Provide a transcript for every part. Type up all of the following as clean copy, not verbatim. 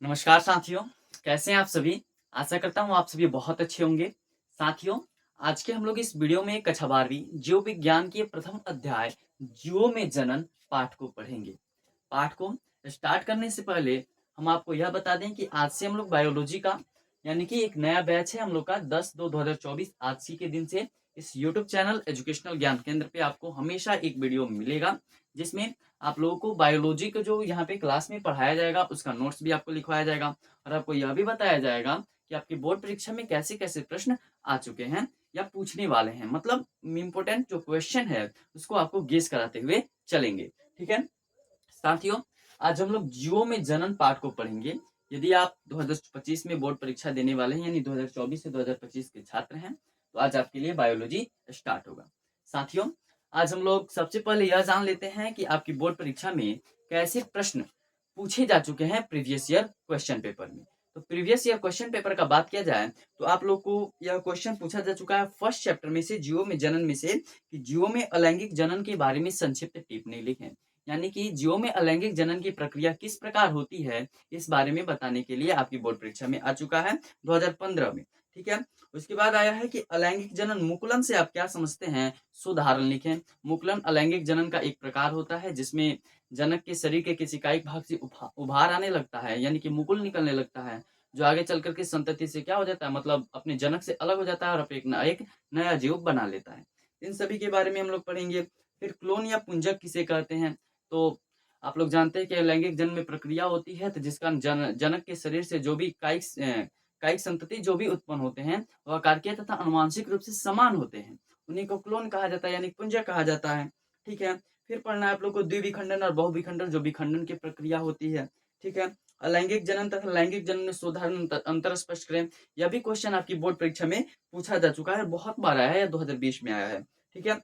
नमस्कार साथियों, कैसे हैं आप सभी? आशा करता हूँ आप सभी बहुत अच्छे होंगे। साथियों, आज के हम लोग इस वीडियो में कक्षा 12वीं जीव विज्ञान के प्रथम अध्याय जीवों में जनन पाठ को पढ़ेंगे। पाठ को स्टार्ट करने से पहले हम आपको यह बता दें कि आज से हम लोग बायोलॉजी का यानी कि एक नया बैच है हम लोग का 10/2/2024 आज ही के दिन से इस यूट्यूब चैनल एजुकेशनल ज्ञान केंद्र पे आपको हमेशा एक वीडियो मिलेगा, जिसमें आप लोगों को बायोलॉजी का जो यहाँ पे क्लास में पढ़ाया जाएगा उसका नोट्स भी आपको लिखवाया जाएगा और आपको यह भी बताया जाएगा कि आपकी बोर्ड परीक्षा में कैसे कैसे प्रश्न आ चुके हैं या पूछने वाले हैं। मतलब इम्पोर्टेंट जो क्वेश्चन है उसको आपको गेस कराते हुए चलेंगे। ठीक है साथियों, आज हम लोग जीवों में जनन पाठ को पढ़ेंगे। यदि आप 2025 में बोर्ड परीक्षा देने वाले हैं यानी 2024 से 2025 के छात्र हैं तो आज आपके लिए बायोलॉजी स्टार्ट होगा। साथियों, आज हम लोग सबसे पहले यह जान लेते हैं कि आपकी बोर्ड परीक्षा में कैसे प्रश्न पूछे जा चुके हैं प्रीवियस ईयर क्वेश्चन पेपर में। तो प्रीवियस ईयर क्वेश्चन पेपर का बात किया जाए तो आप लोग को यह क्वेश्चन पूछा जा चुका है फर्स्ट चैप्टर में से जीवों में जनन में से कि जीवों में अलैंगिक जनन के बारे में संक्षिप्त टिप्पणी लिखें। यानी कि जीवों में अलैंगिक जनन की प्रक्रिया किस प्रकार होती है इस बारे में बताने के लिए आपकी बोर्ड परीक्षा में आ चुका है 2015 में। ठीक है, उसके बाद आया है कि अलैंगिक जनन मुकुलन से आप क्या समझते हैं, सुधारण लिखें। मुकुलन अलैंगिक जनन का एक प्रकार होता है जिसमें जनक के शरीर के किसी कायिक भाग से उभार आने लगता है यानी कि मुकुल निकलने लगता है, जो आगे चल करके संतति से क्या हो जाता है, मतलब अपने जनक से अलग हो जाता है और एक नया जीव बना लेता है। इन सभी के बारे में हम लोग पढ़ेंगे। फिर क्लोन या पुंजक किसे कहते हैं, तो आप लोग जानते हैं कि लैंगिक जन्म में प्रक्रिया होती है तो जिसका जनक के शरीर से जो भी कायिक संतति जो भी उत्पन्न होते हैं वह कार्कीय तथा अनुवांशिक रूप से समान होते हैं, उन्हीं को क्लोन कहा जाता है यानी पुंजक कहा जाता है। ठीक है, फिर पढ़ना है आप लोग को द्विविखंडन और बहुविखंडन जो विखंडन की प्रक्रिया होती है। ठीक है, अलैंगिक जनन तथा लैंगिक जनन में साधारण अंतर स्पष्ट करें। यह भी क्वेश्चन आपकी बोर्ड परीक्षा में पूछा जा चुका है, बहुत बार आया है, 2020 में आया है। ठीक है,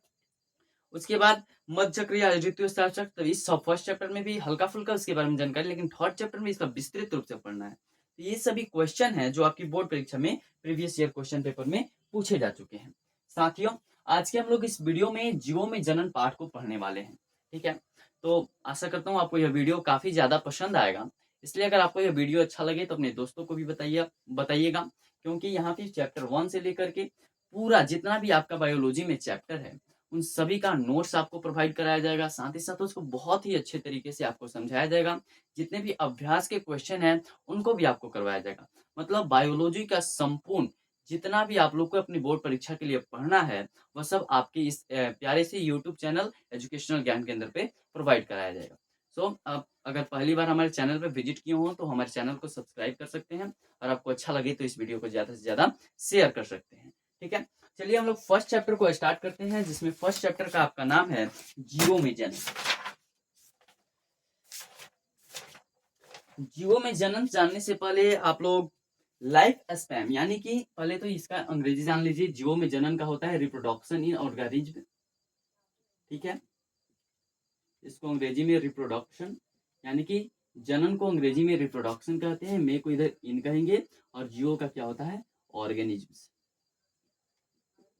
उसके बाद मध्य चक्र या ऋतु चक्र, तो इस फर्स्ट चैप्टर में भी हल्का फुल्का उसके बारे में जानकारी, लेकिन थर्ड चैप्टर में इसका विस्तृत रूप से पढ़ना है। तो ये सभी क्वेश्चन है जो आपकी बोर्ड परीक्षा में प्रीवियस ईयर क्वेश्चन पेपर में पूछे जा चुके हैं। साथियों, आज के हम लोग इस वीडियो में जीवों में जनन पाठ को पढ़ने वाले हैं। ठीक है, तो आशा करता हूँ आपको यह वीडियो काफी ज्यादा पसंद आएगा, इसलिए अगर आपको यह वीडियो अच्छा लगे तो अपने दोस्तों को भी बताइएगा, क्योंकि यहाँ पे चैप्टर 1 से लेकर के पूरा जितना भी आपका बायोलॉजी में चैप्टर है उन सभी का नोट्स आपको प्रोवाइड कराया जाएगा, साथ ही साथ उसको बहुत ही अच्छे तरीके से आपको समझाया जाएगा। जितने भी अभ्यास के क्वेश्चन हैं उनको भी आपको करवाया जाएगा। मतलब बायोलॉजी का संपूर्ण जितना भी आप लोग को अपनी बोर्ड परीक्षा के लिए पढ़ना है वह सब आपके इस प्यारे से यूट्यूब चैनल एजुकेशनल ज्ञान केंद्र पे प्रोवाइड कराया जाएगा। सो आप अगर पहली बार हमारे चैनल पर विजिट किए हो तो हमारे चैनल को सब्सक्राइब कर सकते हैं और आपको अच्छा लगे तो इस वीडियो को ज्यादा से ज्यादा शेयर कर सकते हैं। ठीक है, चलिए हम लोग फर्स्ट चैप्टर को स्टार्ट करते हैं, जिसमें फर्स्ट चैप्टर का आपका नाम है जीवों में जनन। जीवों में जनन जानने से पहले आप लोग लाइफ स्पैन यानी कि पहले तो इसका अंग्रेजी जान लीजिए। जीवों में जनन का होता है रिप्रोडक्शन इन ऑर्गेनिज्म। ठीक है, इसको अंग्रेजी में रिप्रोडक्शन यानी कि जनन को अंग्रेजी में रिप्रोडक्शन कहते हैं, मे को इधर इन कहेंगे, और जीवो का क्या होता है, ऑर्गेनिज्म्स,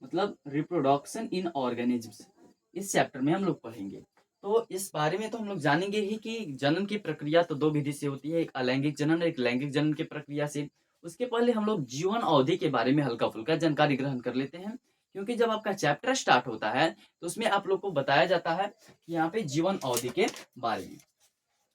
मतलब रिप्रोडक्शन इन ऑर्गेनिज्म्स। इस चैप्टर में हम लोग पढ़ेंगे। तो इस बारे में तो हम लोग जानेंगे ही कि जनन की प्रक्रिया तो दो विधि से होती है, एक अलैंगिक जनन और एक लैंगिक जनन की प्रक्रिया से। उसके पहले हम लोग जीवन अवधि के बारे में हल्का फुल्का जानकारी ग्रहण कर लेते हैं, क्योंकि जब आपका चैप्टर स्टार्ट होता है तो उसमें आप लोग को बताया जाता है कि यहाँ पे जीवन अवधि के बारे में।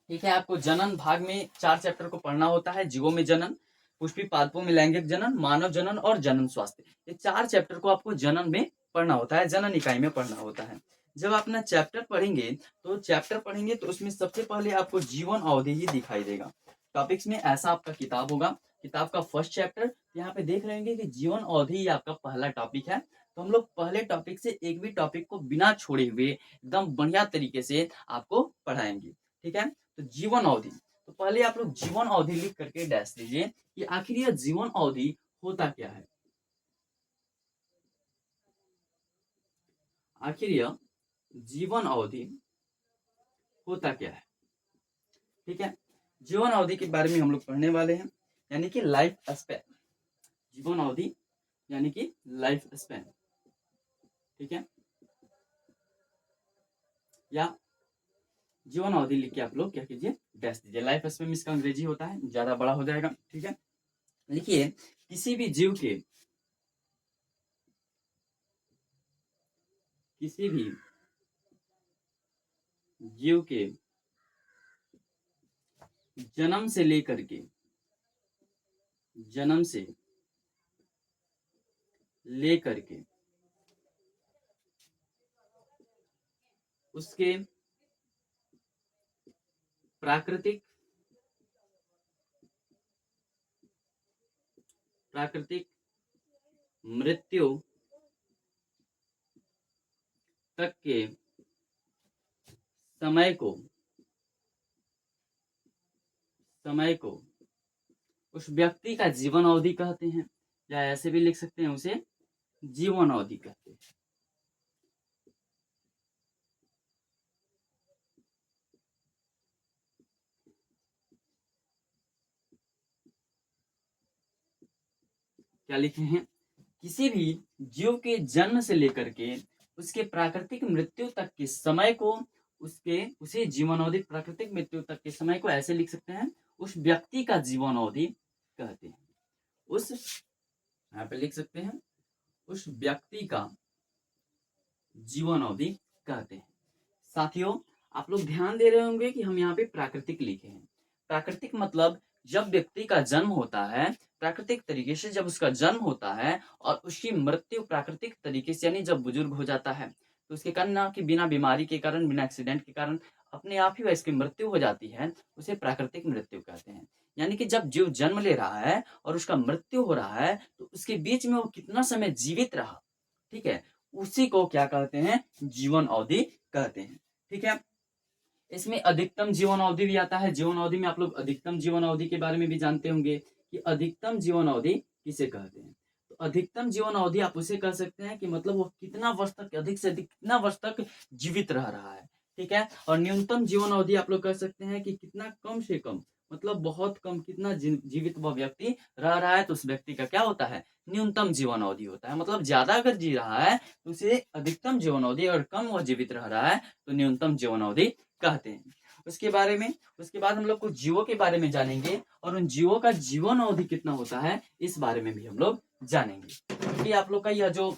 ठीक है, आपको जनन भाग में 4 चैप्टर को पढ़ना होता है। जीवों में जनन, पुष्पी पादपों में लैंगिक जनन, मानव जनन और जनन स्वास्थ्य। ये 4 चैप्टर को आपको जनन में पढ़ना होता है, जनन इकाई में पढ़ना होता है। जब अपना चैप्टर पढ़ेंगे तो उसमें सबसे पहले आपको जीवन अवधि ही दिखाई देगा। टॉपिक्स में ऐसा आपका किताब होगा, किताब का फर्स्ट चैप्टर यहाँ पे देख रहे होंगे कि जीवन अवधि ही आपका पहला टॉपिक है। तो हम लोग पहले टॉपिक से एक भी टॉपिक को बिना छोड़े हुए एकदम बढ़िया तरीके से आपको पढ़ाएंगे। ठीक है, तो जीवन अवधि, तो पहले आप लोग जीवन अवधि लिख करके डैश दीजिए कि आखिर यह जीवन अवधि होता क्या है। आखिर यह जीवन अवधि होता क्या है। ठीक है, जीवन अवधि के बारे में हम लोग पढ़ने वाले हैं, यानी कि लाइफ स्पैन। जीवन अवधि यानी कि लाइफ स्पैन। ठीक है, या जीवन अवधि लिख के आप लोग क्या कीजिए, डैश दीजिए। लाइफ स्पेन इसका अंग्रेजी होता है, ज्यादा बड़ा हो जाएगा, ठीक है। लिखिए, किसी भी जीव के, किसी भी जीव के जन्म से लेकर के, जन्म से लेकर के उसके प्राकृतिक प्राकृतिक मृत्यु तक के समय को, समय को उस व्यक्ति का जीवन अवधि कहते हैं, या ऐसे भी लिख सकते हैं उसे जीवन अवधि कहते हैं। क्या लिखे हैं, किसी भी जीव के जन्म से लेकर के उसके प्राकृतिक मृत्यु तक के समय को, उसे जीवन अवधि, प्राकृतिक मृत्यु तक के समय को ऐसे लिख सकते हैं, उस व्यक्ति का जीवन अवधि कहते हैं। उस, यहाँ पे लिख सकते हैं, उस व्यक्ति का जीवन अवधि कहते हैं। साथियों, आप लोग ध्यान दे रहे होंगे कि हम यहाँ पे प्राकृतिक लिखे हैं। प्राकृतिक मतलब जब व्यक्ति का जन्म होता है, प्राकृतिक तरीके से जब उसका जन्म होता है और उसकी मृत्यु प्राकृतिक तरीके से, यानी जब बुजुर्ग हो जाता है तो उसके कारण, ना कि बिना बीमारी के कारण, बिना एक्सीडेंट के कारण अपने आप ही उसकी मृत्यु हो जाती है, उसे प्राकृतिक मृत्यु कहते हैं। यानी कि जब जीव जन्म ले रहा है और उसका मृत्यु हो रहा है तो उसके बीच में वो कितना समय जीवित रहा, ठीक है, उसी को क्या कहते हैं, जीवन अवधि कहते हैं, ठीक है। इसमें अधिकतम जीवन अवधि भी आता है। जीवन अवधि में आप लोग अधिकतम जीवन अवधि के बारे में भी जानते होंगे कि अधिकतम जीवन अवधि किसे कहते हैं। तो अधिकतम जीवन अवधि आप उसे कह सकते हैं कि मतलब वो कितना वर्ष तक, अधिक से अधिक कितना वर्ष तक जीवित रह रहा है, ठीक है। और न्यूनतम जीवन अवधि आप लोग कह सकते हैं कि कितना कम से कम, मतलब बहुत कम, कितना जीवित वह व्यक्ति रह रहा है, तो उस व्यक्ति का क्या होता है, न्यूनतम जीवन अवधि होता है। मतलब ज्यादा अगर जी रहा है तो उसे अधिकतम जीवन अवधि, और कम वह जीवित रह रहा है तो न्यूनतम जीवन अवधि कहते हैं। उसके बारे में, उसके बाद हम लोग कुछ जीवों के बारे में जानेंगे, और उन जीवों का जीवन अवधि कितना होता है इस बारे में भी हम लोग जानेंगे। क्योंकि आप लोग का यह जो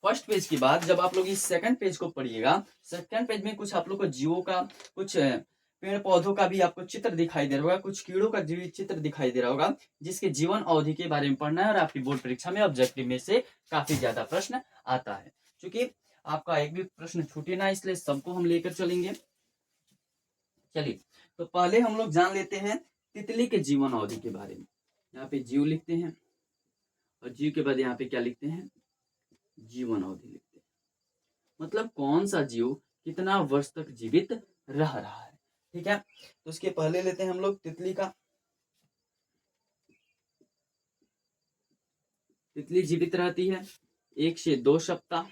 फर्स्ट पेज के बाद जब आप लोग इस सेकंड पेज को पढ़िएगा, सेकंड पेज में कुछ आप लोग को जीवों का, कुछ पेड़ पौधों का भी आपको चित्र दिखाई दे रहा होगा, कुछ कीड़ों का जीवित चित्र दिखाई दे रहा होगा, जिसके जीवन अवधि के बारे में पढ़ना है। और आपकी बोर्ड परीक्षा में ऑब्जेक्टिव में से काफी ज्यादा प्रश्न आता है। क्योंकि आपका एक भी प्रश्न छूटे ना, इसलिए सबको हम लेकर चलेंगे। चलिए, तो पहले हम लोग जान लेते हैं तितली के जीवन अवधि के बारे में। यहाँ पे जीव लिखते हैं, और जीव के बाद यहाँ पे क्या लिखते हैं, जीवन अवधि लिखते हैं। मतलब कौन सा जीव कितना वर्ष तक जीवित रह रहा है, ठीक है। तो उसके पहले लेते हैं हम लोग तितली का। तितली जीवित रहती है 1 से 2 सप्ताह।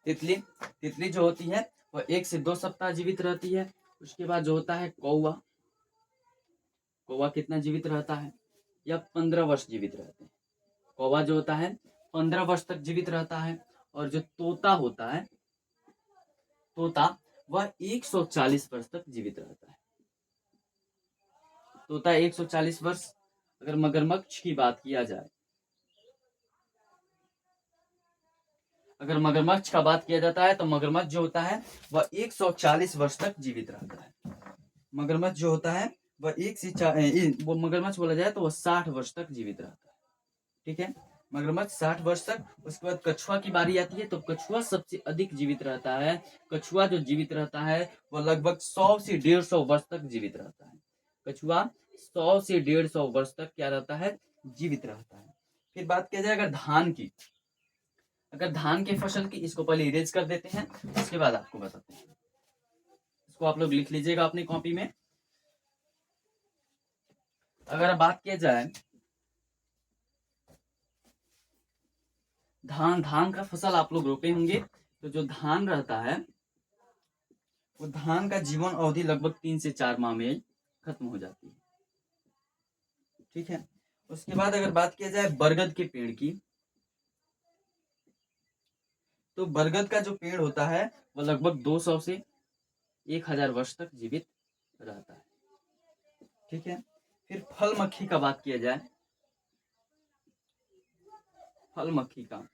तितली, तितली जो होती है वह 1 से 2 सप्ताह जीवित रहती है। उसके बाद जो होता है कौवा, कौवा कितना जीवित रहता है, या 15 वर्ष जीवित रहते हैं। कौवा जो होता है 15 वर्ष तक जीवित रहता है। और जो तोता होता है, तोता, वह 140 वर्ष तक जीवित रहता है। तोता 140 वर्ष। अगर मगरमच्छ की बात किया जाए, अगर मगरमच्छ का बात किया जाता है तो मगरमच्छ जो होता है वह 140 वर्ष तक जीवित रहता है। मगरमच्छ जो होता है वह वो मगरमच्छ बोला जाए तो वह 60 वर्ष तक जीवित रहता है, ठीक है। मगरमच्छ 60 वर्ष तक। उसके बाद कछुआ की बारी आती है, तो कछुआ सबसे अधिक जीवित रहता है। कछुआ जो जीवित रहता है वह लगभग 100 से 150 वर्ष तक जीवित रहता है। कछुआ 100 से 150 वर्ष तक क्या रहता है, जीवित रहता है। फिर बात किया जाए अगर धान की, अगर धान के फसल की, इसको पहले इरेज कर देते हैं, उसके बाद आपको बताते हैं। इसको आप लोग लिख लीजिएगा अपनी कॉपी में। अगर बात किया जाए धान, धान का फसल आप लोग रोपे होंगे, तो जो धान रहता है वो धान का जीवन अवधि लगभग 3 से 4 माह में खत्म हो जाती है। ठीक है। उसके बाद अगर बात किया जाए बरगद के पेड़ की, तो बरगद का जो पेड़ होता है वो लगभग 200 से 1000 वर्ष तक जीवित रहता है। ठीक है। फिर फल मक्खी का बात किया जाए, फल मक्खी का,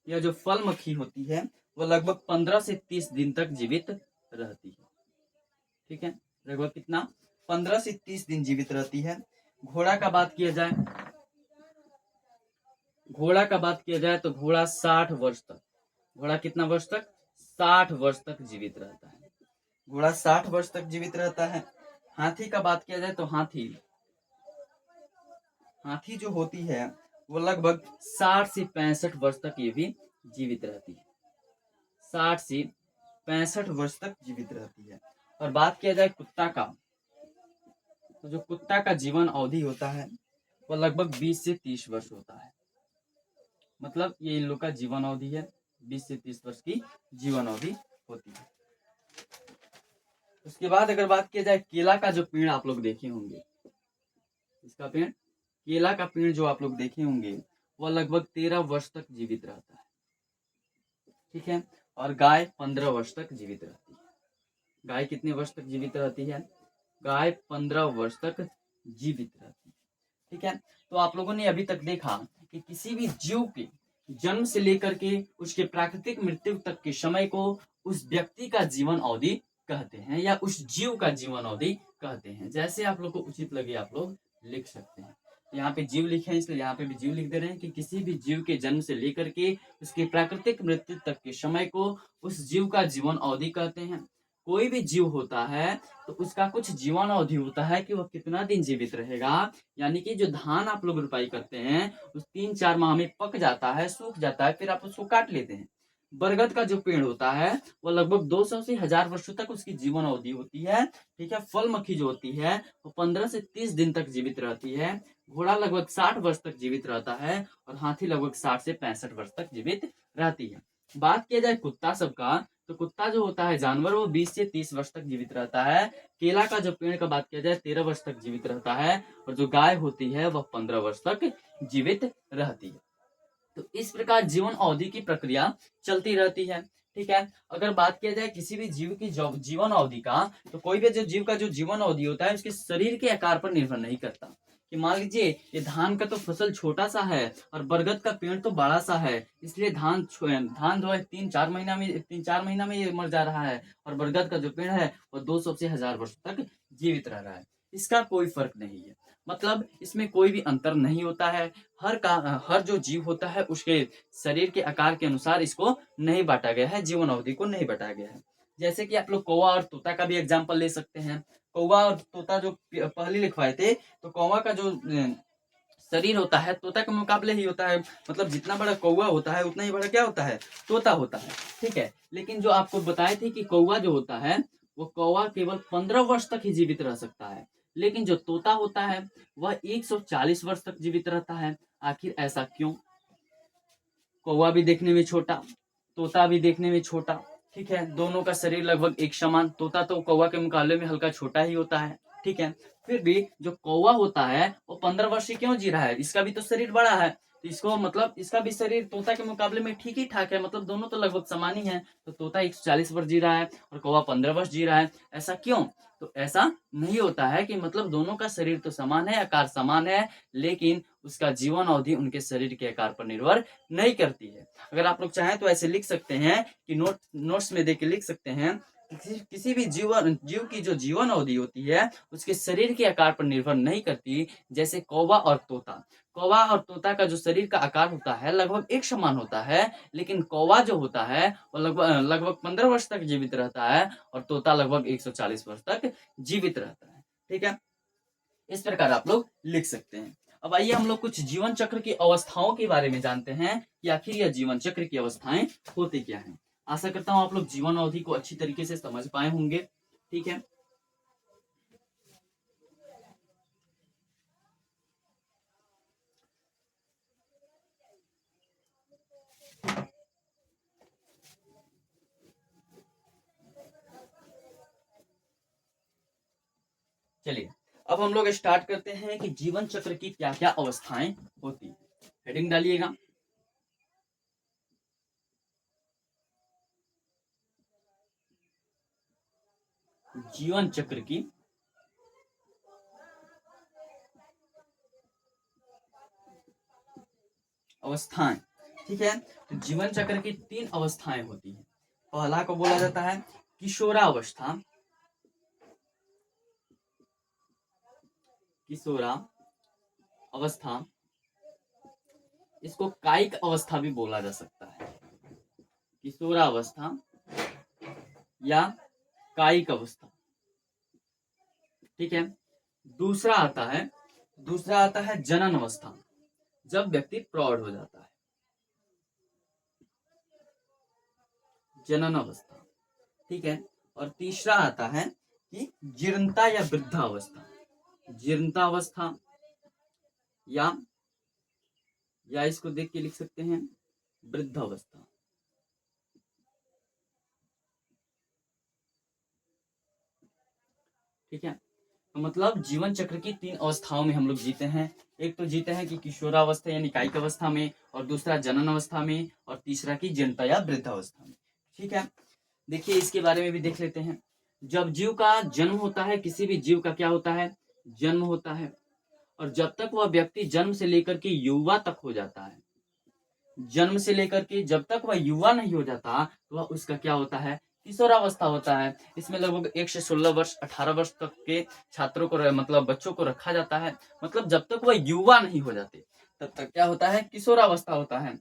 यह जो फल मक्खी होती है वो लगभग 15 से 30 दिन तक जीवित रहती है। ठीक है। लगभग कितना? 15 से 30 दिन जीवित रहती है। घोड़ा का बात किया जाए, घोड़ा का बात किया जाए तो घोड़ा 60 वर्ष तक, घोड़ा कितना वर्ष तक? 60 वर्ष तक जीवित रहता है। घोड़ा 60 वर्ष तक जीवित रहता है। हाथी का बात किया जाए तो हाथी, हाथी जो होती है वो लगभग 60 से 65 वर्ष तक ये भी जीवित रहती है। 60 से 65 वर्ष तक जीवित रहती है। और बात किया जाए कुत्ता का, तो जो कुत्ता का जीवन अवधि होता है वो लगभग 20 से 30 वर्ष होता है। मतलब ये इन लोग का जीवन अवधि है, 20 से 30 वर्ष की जीवन अवधि होती है। उसके बाद अगर बात किया जाए केला का जो पेड़ आप लोग देखे होंगे, इसका पेड़, केला का पेड़ जो आप लोग देखे होंगे वह लगभग 13 वर्ष तक जीवित रहता है। ठीक है। और गाय 15 वर्ष तक जीवित रहती है। गाय कितने वर्ष तक जीवित रहती है? गाय 15 वर्ष तक जीवित रहती है। ठीक है। तो आप लोगों ने अभी तक देखा कि किसी भी जीव के जन्म से लेकर के उसके प्राकृतिक मृत्यु तक के समय को उस व्यक्ति का जीवन अवधि कहते हैं, या उस जीव का जीवन अवधि कहते हैं। जैसे आप लोग को उचित लगे आप लोग लिख सकते हैं। यहाँ पे जीव लिखे हैं इसलिए यहाँ पे भी जीव लिख दे रहे हैं कि किसी भी जीव के जन्म से लेकर के उसके प्राकृतिक मृत्यु तक के समय को उस जीव का जीवन अवधि कहते हैं। कोई भी जीव होता है तो उसका कुछ जीवन अवधि होता है कि वह कितना दिन जीवित रहेगा। यानी कि जो धान आप लोग रुपाई करते हैं उस 3-4 माह में पक जाता है, सूख जाता है, फिर आप उसको काट लेते हैं। बरगद का जो पेड़ होता है वो लगभग 200 से 1000 वर्षों तक उसकी जीवन अवधि होती है। ठीक है। फल मक्खी जो होती है वो 15 से 30 दिन तक जीवित रहती है। घोड़ा लगभग 60 वर्ष तक जीवित रहता है और हाथी लगभग 60 से 65 वर्ष तक जीवित रहती है। बात किया जाए कुत्ता सबका, तो कुत्ता जो होता है जानवर वो 20 से 30 वर्ष तक जीवित रहता है। केला का जो पेड़ का बात किया जाए 13 वर्ष तक जीवित रहता है। और जो गाय होती है वह 15 वर्ष तक जीवित रहती है। तो इस प्रकार जीवन अवधि की प्रक्रिया चलती रहती है। ठीक है। अगर बात किया जाए किसी भी जीव की जीवन अवधि का, तो कोई भी जो जीव का जो जीवन अवधि होता है उसके शरीर के आकार पर निर्भर नहीं करता। कि मान लीजिए ये धान का तो फसल छोटा सा है और बरगद का पेड़ तो बड़ा सा है, इसलिए धान जो है 3-4 महीना में ये मर जा रहा है, और बरगद का जो पेड़ है वो 200 से 1000 वर्ष तक जीवित रह रहा है। इसका कोई फर्क नहीं है। मतलब इसमें कोई भी अंतर नहीं होता है। हर जो जीव होता है उसके शरीर के आकार के अनुसार इसको नहीं बांटा गया है, जीवन अवधि को नहीं बांटा गया है। जैसे कि आप लोग कौवा और तोता का भी एग्जाम्पल ले सकते हैं। कौवा और तोता जो पहले लिखवाए थे, तो कौवा का जो शरीर होता है तोता के मुकाबले ही होता है। मतलब जितना बड़ा कौवा होता है उतना ही बड़ा क्या होता है? तोता होता है। ठीक है। लेकिन जो आपको बताए थे कि कौवा जो होता है वो कौवा केवल 15 वर्ष तक ही जीवित रह सकता है, लेकिन जो तोता होता है वह 140 वर्ष तक जीवित रहता है। आखिर ऐसा क्यों? कौवा भी देखने में छोटा, तोता भी देखने में छोटा। ठीक है। दोनों का शरीर लगभग एक समान, तोता तो कौवा के मुकाबले में हल्का छोटा ही होता है। ठीक है। फिर भी जो कौवा होता है वो 15 वर्ष से क्यों जी रहा है? इसका भी तो शरीर बड़ा है, तो इसको मतलब इसका भी शरीर तोता के मुकाबले में ठीक ही ठाक है। मतलब दोनों तो लगभग समान ही है। तो तोता 140 वर्ष जी रहा है और कौवा 15 वर्ष जी रहा है। ऐसा क्यों? तो ऐसा नहीं होता है कि मतलब दोनों का शरीर तो समान है, आकार समान है, लेकिन उसका जीवन अवधि उनके शरीर के आकार पर निर्भर नहीं करती है। अगर आप लोग चाहें तो ऐसे लिख सकते हैं कि नोट्स में देके लिख सकते हैं, किसी भी जीव की जो जीवन अवधि होती है उसके शरीर के आकार पर निर्भर नहीं करती। जैसे कौवा और तोता, कौवा और तोता का जो शरीर का आकार होता है लगभग एक समान होता है, लेकिन कौवा जो होता है वो लगभग 15 वर्ष तक जीवित रहता है और तोता लगभग 140 वर्ष तक जीवित रहता है। ठीक है। इस प्रकार आप लोग लिख सकते हैं। अब आइए हम लोग कुछ जीवन चक्र की अवस्थाओं के बारे में जानते हैं कि आखिर यह जीवन चक्र की अवस्थाएं होती क्या हैं। आशा करता हूं आप लोग जीवन अवधि को अच्छी तरीके से समझ पाए होंगे। ठीक है। चलिए अब हम लोग स्टार्ट करते हैं कि जीवन चक्र की क्या क्या अवस्थाएं होती हैं। हेडिंग डालिएगा। जीवन चक्र की अवस्थाएं। ठीक है, तो जीवन चक्र की 3 अवस्थाएं होती हैं। पहला को बोला जाता है किशोरावस्था, किशोरा अवस्था, इसको कायिक अवस्था भी बोला जा सकता है, किशोरावस्था या कायिक अवस्था। ठीक है, दूसरा आता है जनन अवस्था, जब व्यक्ति प्रौढ़ हो जाता है, जनन अवस्था। ठीक है, और तीसरा आता है कि जीर्णता या वृद्धावस्था, जीर्णतावस्था या इसको देख के लिख सकते हैं वृद्धावस्था। ठीक है, तो मतलब जीवन चक्र की 3 अवस्थाओं में हम लोग जीते हैं। एक तो जीते हैं कि किशोरावस्था यानी कायिक अवस्था में, और दूसरा जनन अवस्था में, और तीसरा की जीर्णता या वृद्धावस्था में। ठीक है, देखिए इसके बारे में भी देख लेते हैं। जब जीव का जन्म होता है, किसी भी जीव का क्या होता है, जन्म होता है, और जब तक वह व्यक्ति जन्म से लेकर के युवा तक हो जाता है, जन्म से लेकर के जब तक वह युवा नहीं हो जाता तो वह उसका क्या होता है, किशोरावस्था होता है। इसमें लगभग 1 से 16 वर्ष 18 वर्ष तक के छात्रों को मतलब बच्चों को रखा जाता है। मतलब जब तक वह युवा नहीं हो जाते तब तक क्या होता है, किशोरावस्था होता है।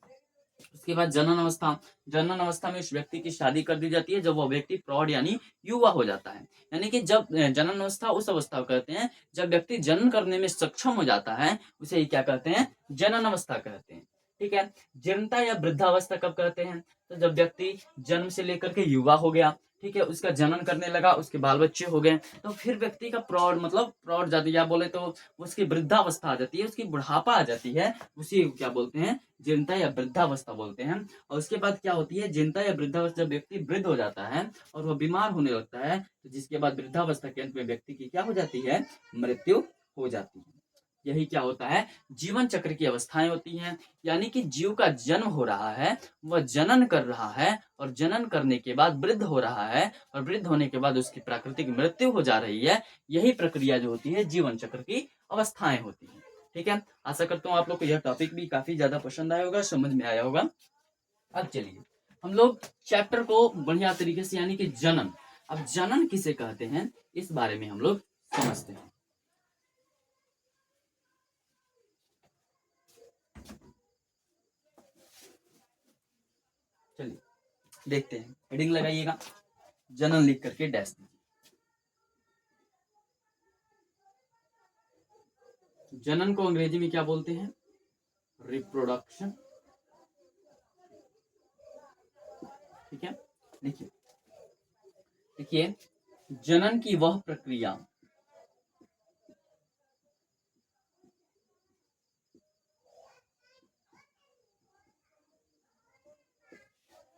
उसके बाद जनन अवस्था, जनन अवस्था में उस व्यक्ति की शादी कर दी जाती है जब वह व्यक्ति प्रौढ़ यानी युवा हो जाता है। यानी कि जब जनन अवस्था उस अवस्था को कहते हैं जब व्यक्ति जनन करने में सक्षम हो जाता है, उसे क्या कहते हैं, जनन अवस्था कहते हैं। ठीक है, जीर्णता या वृद्धावस्था कब कहते हैं, तो जब व्यक्ति जन्म से लेकर के युवा हो गया, ठीक है, उसका जनन करने लगा, उसके बाल बच्चे हो गए, तो फिर व्यक्ति का प्रौढ़ मतलब प्रौढ़ जाति या बोले तो उसकी वृद्धावस्था आ जाती है, उसकी बुढ़ापा आ जाती है, उसी क्या बोलते हैं, जीर्णता या वृद्धावस्था बोलते हैं। और उसके बाद क्या होती है, जीर्णता या वृद्धावस्था, जब व्यक्ति वृद्ध हो जाता है और वह बीमार होने लगता है, तो जिसके बाद वृद्धावस्था के अंत में व्यक्ति की क्या हो जाती है, मृत्यु हो जाती है। यही क्या होता है, जीवन चक्र की अवस्थाएं होती हैं। यानी कि जीव का जन्म हो रहा है, वह जनन कर रहा है, और जनन करने के बाद वृद्ध हो रहा है, और वृद्ध होने के बाद उसकी प्राकृतिक मृत्यु हो जा रही है। यही प्रक्रिया जो होती है जीवन चक्र की अवस्थाएं होती है। ठीक है, आशा करता हूँ आप लोग को यह टॉपिक भी काफी ज्यादा पसंद आया होगा, समझ में आया होगा। अब चलिए हम लोग चैप्टर को बढ़िया तरीके से, यानी कि जनन, अब जनन किसे कहते हैं इस बारे में हम लोग समझते हैं। चलिए देखते हैं, हेडिंग लगाइएगा, जनन लिख करके डैश दीजिए। जनन को अंग्रेजी में क्या बोलते हैं, रिप्रोडक्शन। ठीक है, देखिए देखिए जनन की वह प्रक्रिया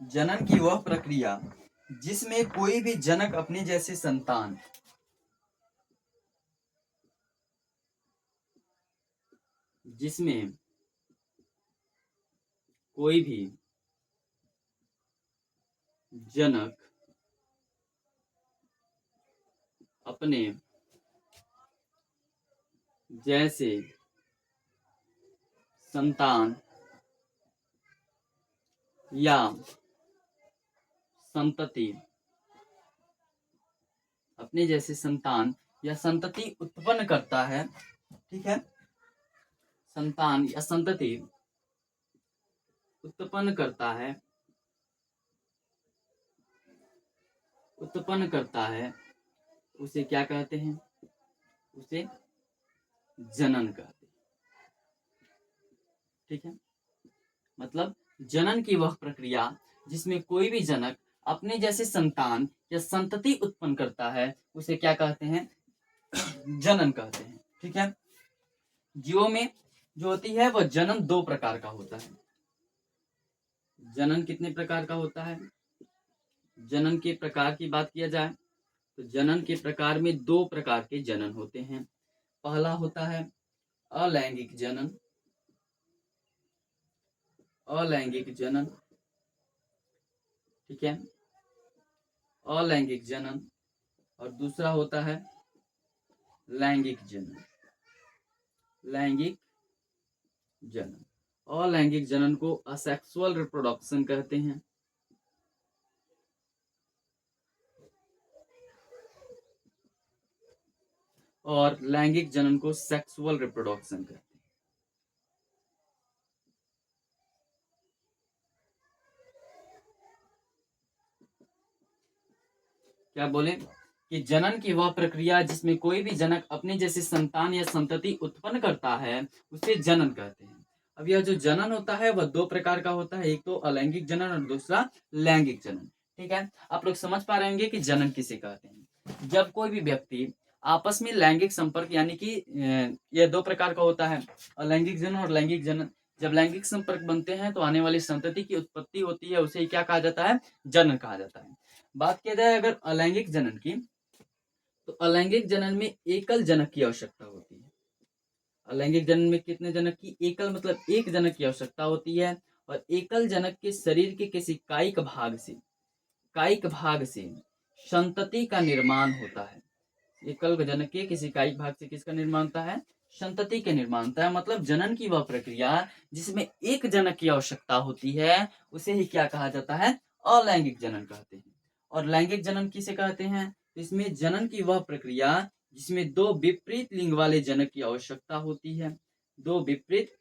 जनन की वह प्रक्रिया जिसमें कोई भी जनक अपने जैसे संतान जिसमें कोई भी जनक अपने जैसे संतान या संतति, अपने जैसे संतान या संतति उत्पन्न करता है। ठीक है, संतान या संतति उत्पन्न करता है, उत्पन्न करता है, उसे क्या कहते हैं, उसे जनन कहते हैं। ठीक है, मतलब जनन की वह प्रक्रिया जिसमें कोई भी जनक अपने जैसे संतान या संतति उत्पन्न करता है, उसे क्या कहते हैं, जनन कहते हैं। ठीक है, जीवों में जो होती है वह जन्म 2 प्रकार का होता है। जनन कितने प्रकार का होता है, जनन के प्रकार की बात किया जाए तो जनन के प्रकार में दो प्रकार के जनन होते हैं। पहला होता है अलैंगिक जनन, अलैंगिक जनन, ठीक है, अलैंगिक जनन। और दूसरा होता है लैंगिक जनन, लैंगिक जनन। अलैंगिक जनन को असेक्सुअल रिप्रोडक्शन कहते हैं, और लैंगिक जनन को सेक्सुअल रिप्रोडक्शन कहते हैं। क्या बोले कि जनन की वह प्रक्रिया जिसमें कोई भी जनक अपने जैसे संतान या संतति उत्पन्न करता है उसे जनन कहते हैं। अब यह जो जनन होता है वह दो प्रकार का होता है, एक तो अलैंगिक जनन और दूसरा लैंगिक जनन। ठीक है, आप लोग समझ पा रहे होंगे कि जनन किसे कहते हैं। जब कोई भी व्यक्ति आपस में लैंगिक संपर्क, यानी कि यह दो प्रकार का होता है, अलैंगिक जनन और लैंगिक जनन। जब लैंगिक संपर्क बनते हैं तो आने वाली संतति की उत्पत्ति होती है, उसे क्या कहा जाता है, जनन कहा जाता है। बात किया जाए अगर अलैंगिक जनन की, तो अलैंगिक जनन में एकल जनक की आवश्यकता होती है। अलैंगिक जनन में कितने जनक की, एकल मतलब एक जनक की आवश्यकता होती है। और एकल जनक के शरीर के किसी कायिक भाग से, कायिक भाग से संतति का निर्माण होता है। एकल जनक के किसी कायिक भाग से किसका निर्माण होता है, संतति के निर्माण होता है। मतलब जनन की वह प्रक्रिया जिसमें एक जनक की आवश्यकता होती है उसे ही क्या कहा जाता है, अलैंगिक जनन कहते हैं। और लैंगिक जनन किसे कहते हैं, इसमें जनन की वह प्रक्रिया जिसमें दो विपरीत लिंग वाले जनक की आवश्यकता होती है, दो विपरीत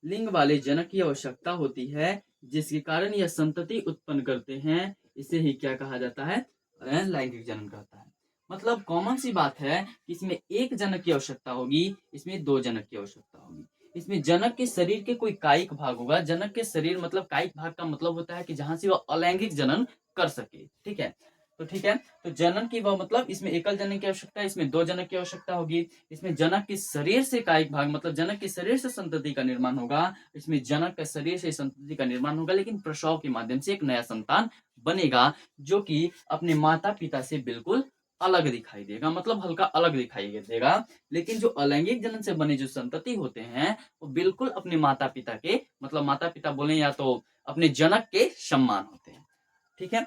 लिंग वाले जनक की आवश्यकता होती है, जिसके कारण यह संतति उत्पन्न करते हैं। इसे ही क्या कहा जाता है, लैंगिक जनन कहता है। मतलब कॉमन सी बात है कि इसमें एक जनक की आवश्यकता होगी, इसमें दो जनक की आवश्यकता होगी। इसमें जनक के शरीर के कोई कायिक भाग होगा। जनक के शरीर मतलब कायिक भाग का मतलब होता है कि जहां से वह अलैंगिक जनन कर सके। ठीक है, तो ठीक है, तो जनन की वह मतलब इसमें एकल जनक की आवश्यकता है, इसमें दो जनक की आवश्यकता होगी। इसमें जनक के शरीर से कायिक भाग मतलब जनक के शरीर से संतति का निर्माण होगा, इसमें जनक के शरीर से संतति का निर्माण होगा, लेकिन प्रसव के माध्यम से एक नया संतान बनेगा जो कि अपने माता पिता से बिल्कुल अलग दिखाई देगा, मतलब हल्का अलग दिखाई देगा। लेकिन जो अलैंगिक जनन से बने जो संतति होते हैं वो बिल्कुल अपने माता पिता के, मतलब माता पिता बोले या तो अपने जनक के समान होते हैं। ठीक है,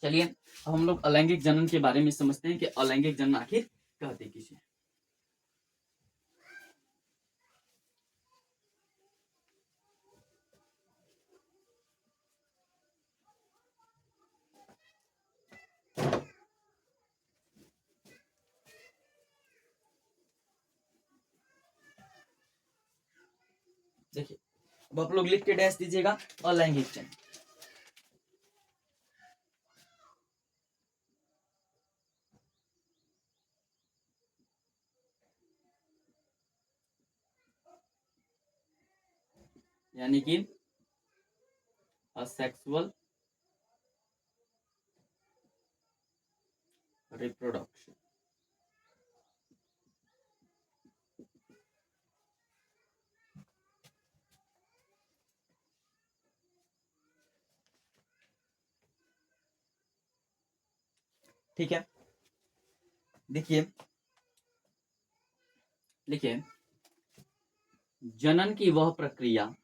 चलिए अब हम लोग अलैंगिक जनन के बारे में समझते हैं कि अलैंगिक जनन आखिर कहते किसे। देखिए, अब आप लोग लिख के डैश दीजिएगा अलैंगिक जनन। यानी कि असेक्सुअल रिप्रोडक्शन। ठीक है, देखिए लिखिए, जनन की वह प्रक्रिया,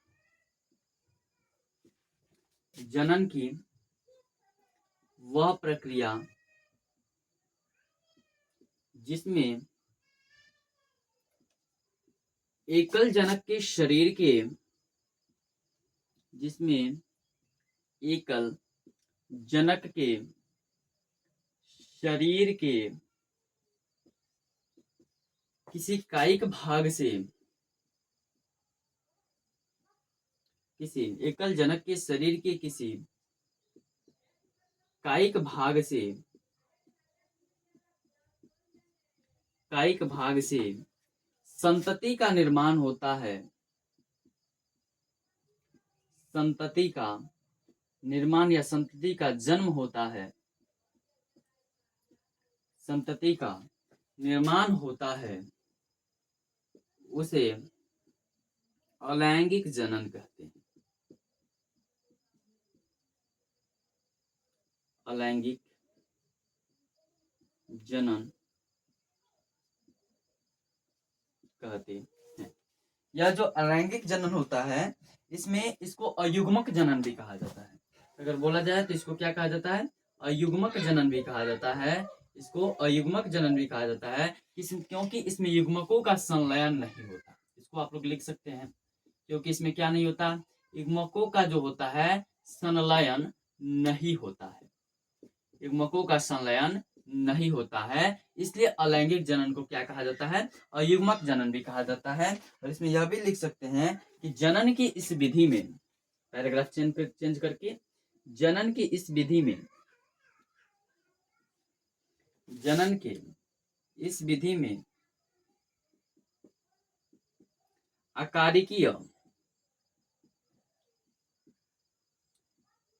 जनन की वह प्रक्रिया जिसमें एकल जनक के शरीर के, जिसमें एकल जनक के शरीर के किसी कायिक भाग से, किसी एकल जनक के शरीर के किसी कायिक भाग से, कायिक भाग से संतति का निर्माण होता है, संतति का निर्माण या संतति का जन्म होता है, संतति का निर्माण होता है, उसे अलैंगिक जनन कहते हैं। अलैंगिक जनन कहते हैं। यह जो अलैंगिक जनन होता है इसमें इसको अयुग्मक जनन भी कहा जाता है। अगर बोला जाए तो इसको क्या कहा जाता है? अयुग्मक जनन भी कहा जाता है। इसको अयुग्मक जनन भी कहा जाता है क्योंकि इसमें युग्मकों का संलयन नहीं होता। इसको आप लोग लिख सकते हैं, क्योंकि इसमें क्या नहीं होता? युग्मकों का जो होता है संलयन नहीं होता है। युग्मकों का संलयन नहीं होता है, इसलिए अलैंगिक जनन को क्या कहा जाता है? अयुग्मक जनन भी कहा जाता है। और इसमें यह भी लिख सकते हैं कि जनन की इस विधि में, पैराग्राफ चेंज करके, जनन की इस विधि में, जनन के इस विधि में अकारिकीय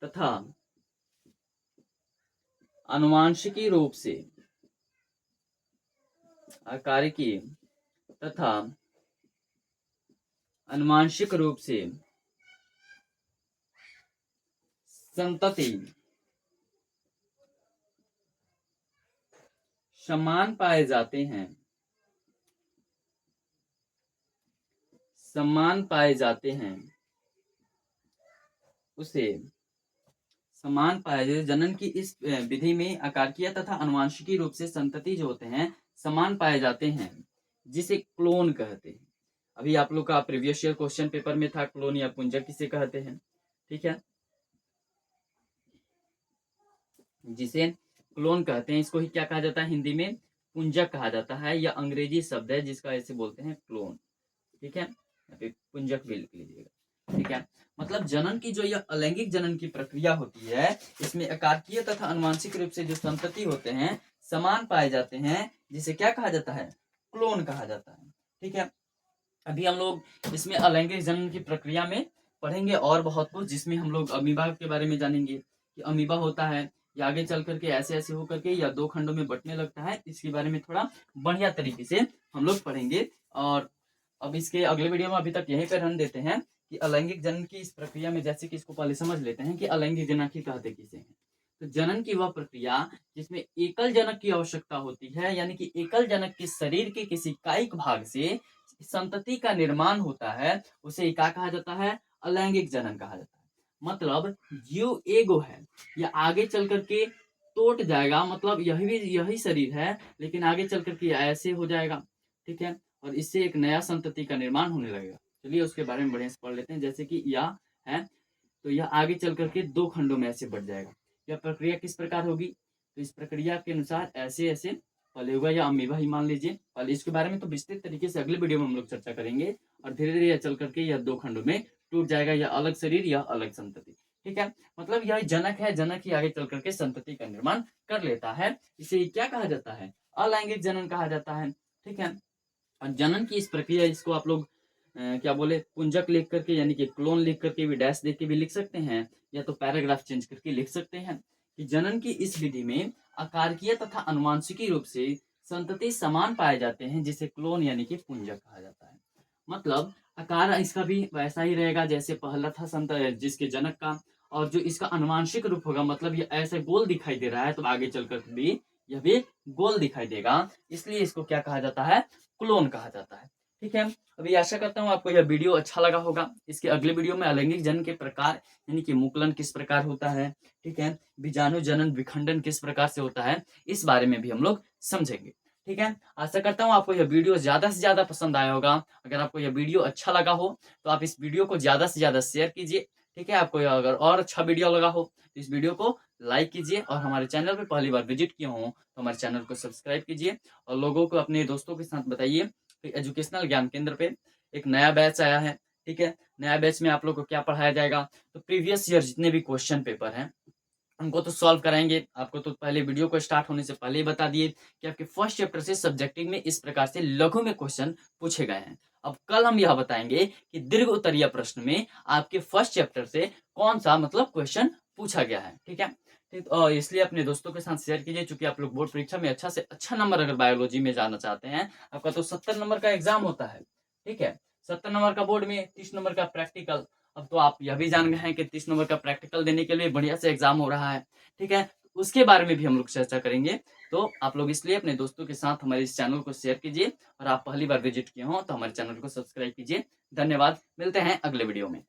तथा अनुवांशिकी रूप से, अकारिकीय तथा अनुवांशिक रूप से संतति समान पाए जाते हैं, समान पाए जाते हैं, उसे समान पाए जाते, जनन की इस विधि में अकारकीय तथा अनुवांशिकी रूप से संतति जो होते हैं समान पाए जाते हैं, जिसे क्लोन कहते हैं। अभी आप लोग का प्रीवियस ईयर क्वेश्चन पेपर में था क्लोन या पुंजक किसे कहते हैं, ठीक है, जिसे क्लोन कहते हैं। इसको ही क्या कहा जाता है हिंदी में? पुंजक कहा जाता है। यह अंग्रेजी शब्द है जिसका ऐसे बोलते हैं क्लोन, ठीक है, यहाँ पे पुंजक भी लिख लीजिएगा, ठीक है। मतलब जनन की जो यह अलैंगिक जनन की प्रक्रिया होती है इसमें अकारकीय तथा अनुवांशिक रूप से जो संतति होते हैं समान पाए जाते हैं, जिसे क्या कहा जाता है? क्लोन कहा जाता है, ठीक है। अभी हम लोग इसमें अलैंगिक जनन की प्रक्रिया में पढ़ेंगे और बहुत कुछ, जिसमें हम लोग अमीबा के बारे में जानेंगे कि अमीबा होता है या आगे चल करके ऐसे ऐसे होकर के या दो खंडों में बंटने लगता है। इसके बारे में थोड़ा बढ़िया तरीके से हम लोग पढ़ेंगे। और अब इसके अगले वीडियो में अभी तक यहीं पर रन देते हैं कि अलैंगिक जनन की इस प्रक्रिया में, जैसे कि इसको पहले समझ लेते हैं कि अलैंगिक जनन की कहते किसे हैं। तो जनन की वह प्रक्रिया जिसमें एकल जनक की आवश्यकता होती है, यानी कि एकल जनक के शरीर के किसी कायिक भाग से संतति का निर्माण होता है, उसे क्या कहा जाता है? अलैंगिक जनन कहा जाता है। मतलब जीव एगो है, या आगे चल करके टूट जाएगा, मतलब यही शरीर है लेकिन आगे चल करके ऐसे हो जाएगा, ठीक है, और इससे एक नया संतति का निर्माण होने लगेगा। चलिए उसके बारे में बढ़िया से पढ़ लेते हैं। जैसे कि यह है, तो यह आगे चल करके दो खंडों में ऐसे बढ़ जाएगा। यह प्रक्रिया किस प्रकार होगी? तो इस प्रक्रिया के अनुसार ऐसे ऐसे पहले होगा, या अमीबा ही मान लीजिए। पहले इसके बारे में तो विस्तृत तरीके से अगले वीडियो में हम लोग चर्चा करेंगे। और धीरे धीरे यह चल करके यह दो खंडों में टूट जाएगा, या अलग शरीर या अलग संतति, ठीक है। मतलब यह जनक है, जनक ही आगे चल करके संतति का निर्माण कर लेता है। इसे क्या कहा जाता है? अलैंगिक जनन कहा जाता है, ठीक है। और जनन की इस प्रक्रिया, इसको आप लोग क्या बोले, पुंजक लिख करके यानी कि क्लोन लिख करके भी, डैश देख के भी लिख सकते हैं, या तो पैराग्राफ चेंज करके लिख सकते हैं कि जनन की इस विधि में अकारकीय तथा अनुवांशिकी रूप से संतति समान पाए जाते हैं, जिसे क्लोन यानी कि पुंजक कहा जाता है। मतलब आकार इसका भी वैसा ही रहेगा जैसे पहला था संत जिसके जनक का, और जो इसका अनुवांशिक रूप होगा, मतलब ये ऐसे गोल दिखाई दे रहा है तो आगे चलकर भी यह भी गोल दिखाई देगा, इसलिए इसको क्या कहा जाता है? क्लोन कहा जाता है, ठीक है। अभी आशा करता हूँ आपको यह वीडियो अच्छा लगा होगा। इसके अगले वीडियो में अलैंगिक जनन के प्रकार, यानी कि मुकुलन किस प्रकार होता है, ठीक है, बीजाणु जनन विखंडन किस प्रकार से होता है, इस बारे में भी हम लोग समझेंगे, ठीक है। आशा करता हूँ आपको यह वीडियो ज्यादा से ज्यादा पसंद आया होगा। अगर आपको यह वीडियो अच्छा लगा हो तो आप इस वीडियो को ज्यादा से ज्यादा शेयर कीजिए, ठीक है। आपको अगर और अच्छा वीडियो लगा हो तो इस वीडियो को लाइक कीजिए, और हमारे चैनल पर पहली बार विजिट किए हो तो हमारे चैनल को सब्सक्राइब कीजिए, और लोगों को, अपने दोस्तों के साथ बताइए कि एजुकेशनल ज्ञान केंद्र पे एक नया बैच आया है, ठीक है। नया बैच में आप लोग को क्या पढ़ाया जाएगा? तो प्रीवियस ईयर जितने भी क्वेश्चन पेपर हैं उनको तो सॉल्व कराएंगे। आपको तो पहले वीडियो को स्टार्ट होने से पहले ही बता दिए कि आपके फर्स्ट चैप्टर से सब्जेक्टिव में इस प्रकार से लघु में क्वेश्चन पूछे गए हैं। अब कल हम यह बताएंगे कि दीर्घ उत्तरीय प्रश्न में आपके फर्स्ट चैप्टर से कौन सा मतलब क्वेश्चन पूछा गया है, ठीक है। ठीक, इसलिए अपने दोस्तों के साथ शेयर कीजिए, चूंकि आप लोग बोर्ड परीक्षा में अच्छा से अच्छा नंबर अगर बायोलॉजी में जाना चाहते हैं, आपका तो 70 नंबर का एग्जाम होता है, ठीक है। 70 नंबर का बोर्ड में, 30 नंबर का प्रैक्टिकल। अब तो आप यह भी जान गए हैं कि 30 नंबर का प्रैक्टिकल देने के लिए बढ़िया से एग्जाम हो रहा है, ठीक है। उसके बारे में भी हम लोग चर्चा करेंगे। तो आप लोग इसलिए अपने दोस्तों के साथ हमारे इस चैनल को शेयर कीजिए और आप पहली बार विजिट किए हों तो हमारे चैनल को सब्सक्राइब कीजिए। धन्यवाद, मिलते हैं अगले वीडियो में।